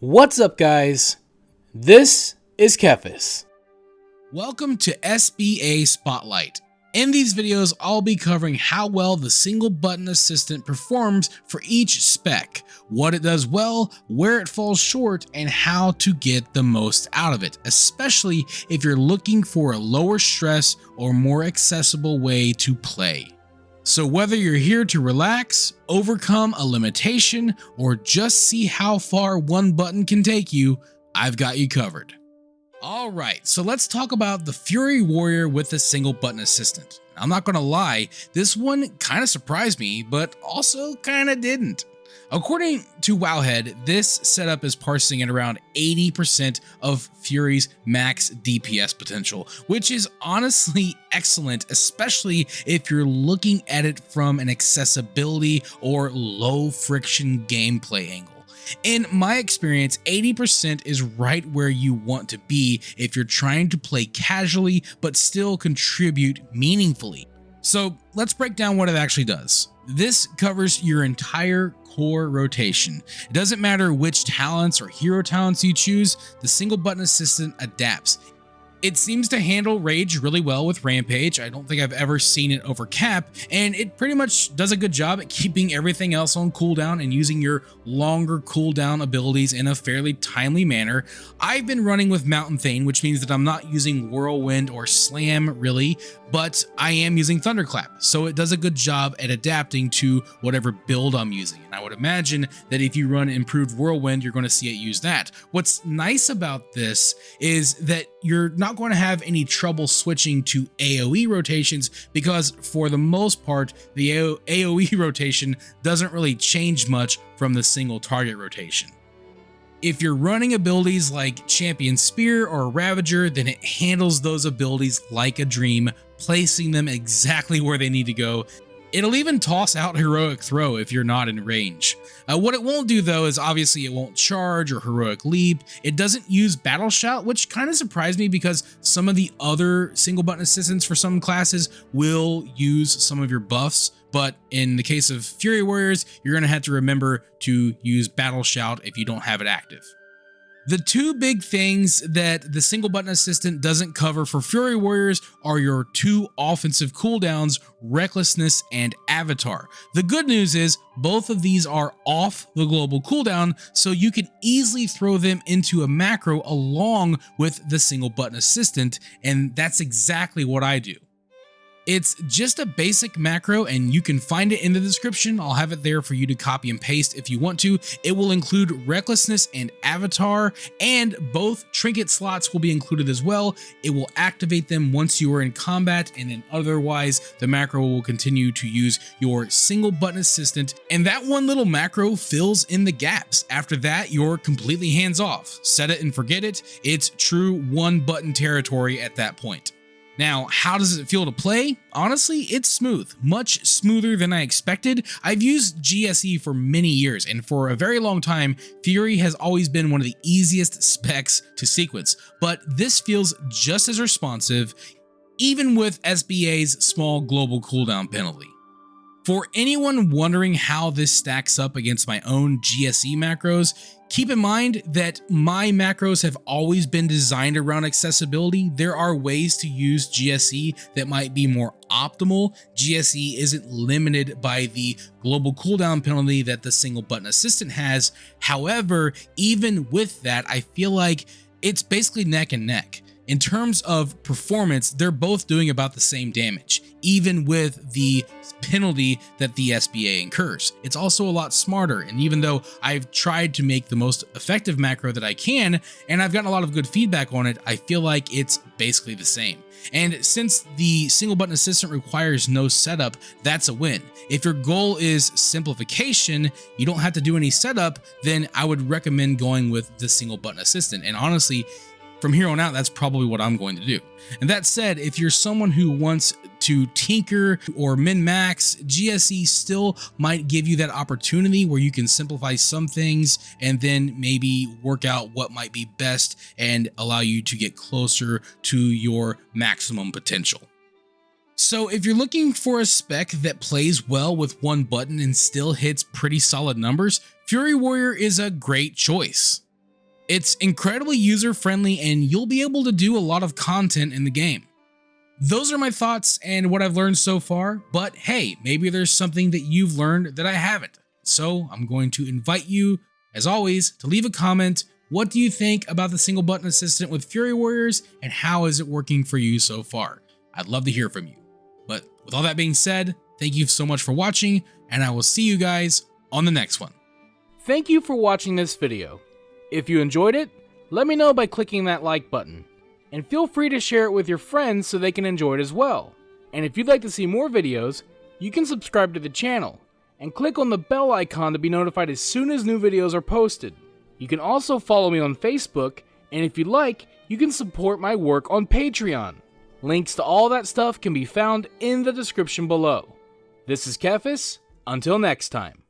What's up, guys? This is Kephas. Welcome to SBA Spotlight. In these videos, I'll be covering how well the single button assistant performs for each spec, what it does well, where it falls short, and how to get the most out of it, especially if you're looking for a lower stress or more accessible way to play. So whether you're here to relax, overcome a limitation, or just see how far one button can take you, I've got you covered. Alright, so let's talk about the Fury Warrior with the single button assistant. I'm not gonna lie, this one kinda surprised me, but also kinda didn't. According to Wowhead, this setup is parsing at around 80% of Fury's max DPS potential, which is honestly excellent, especially if you're looking at it from an accessibility or low friction gameplay angle. In my experience, 80% is right where you want to be if you're trying to play casually but still contribute meaningfully. So let's break down what it actually does. This covers your entire core rotation. It doesn't matter which talents or hero talents you choose, the single button assistant adapts. It seems to handle rage really well with Rampage. I don't think I've ever seen it overcap, and it pretty much does a good job at keeping everything else on cooldown and using your longer cooldown abilities in a fairly timely manner. I've been running with Mountain Thane, which means that I'm not using Whirlwind or Slam really, but I am using Thunderclap, so it does a good job at adapting to whatever build I'm using. And I would imagine that if you run improved Whirlwind, you're going to see it use that. What's nice about this is that you're not going to have any trouble switching to AoE rotations, because for the most part, the AoE rotation doesn't really change much from the single target rotation. If you're running abilities like Champion Spear or Ravager, then it handles those abilities like a dream, placing them exactly where they need to go. It'll even toss out Heroic Throw if you're not in range. What it won't do though is obviously it won't charge or Heroic Leap. It doesn't use Battle Shout, which kind of surprised me because some of the other single button assistants for some classes will use some of your buffs. But in the case of Fury Warriors, you're going to have to remember to use Battle Shout if you don't have it active. The two big things that the single button assistant doesn't cover for Fury Warriors are your two offensive cooldowns, Recklessness and Avatar. The good news is both of these are off the global cooldown, so you can easily throw them into a macro along with the single button assistant, and that's exactly what I do. It's just a basic macro, and you can find it in the description. I'll have it there for you to copy and paste if you want to. It will include Recklessness and Avatar, and both trinket slots will be included as well. It will activate them once you are in combat, and then otherwise the macro will continue to use your single button assistant, and that one little macro fills in the gaps. After that, you're completely hands off. Set it and forget it. It's true one button territory at that point. Now, how does it feel to play? Honestly, it's smooth, much smoother than I expected. I've used GSE for many years, and for a very long time, Fury has always been one of the easiest specs to sequence, but this feels just as responsive, even with SBA's small global cooldown penalty. For anyone wondering how this stacks up against my own GSE macros, keep in mind that my macros have always been designed around accessibility. There are ways to use GSE that might be more optimal. GSE isn't limited by the global cooldown penalty that the single button assistant has. However, even with that, I feel like it's basically neck and neck. In terms of performance, they're both doing about the same damage, even with the penalty that the SBA incurs. It's also a lot smarter, and even though I've tried to make the most effective macro that I can, and I've gotten a lot of good feedback on it, I feel like it's basically the same. And since the single button assistant requires no setup, that's a win. If your goal is simplification, you don't have to do any setup, then I would recommend going with the single button assistant. And honestly, from here on out, that's probably what I'm going to do. And that said, if you're someone who wants to tinker or min-max, GSE still might give you that opportunity where you can simplify some things and then maybe work out what might be best and allow you to get closer to your maximum potential. So if you're looking for a spec that plays well with one button and still hits pretty solid numbers, Fury Warrior is a great choice. It's incredibly user-friendly and you'll be able to do a lot of content in the game. Those are my thoughts and what I've learned so far, but hey, maybe there's something that you've learned that I haven't. So I'm going to invite you, as always, to leave a comment. What do you think about the single button assistant with Fury Warriors and how is it working for you so far? I'd love to hear from you. But with all that being said, thank you so much for watching and I will see you guys on the next one. Thank you for watching this video. If you enjoyed it, let me know by clicking that like button. And feel free to share it with your friends so they can enjoy it as well. And if you'd like to see more videos, you can subscribe to the channel and click on the bell icon to be notified as soon as new videos are posted. You can also follow me on Facebook, and if you'd like, you can support my work on Patreon. Links to all that stuff can be found in the description below. This is Kephas. Until next time.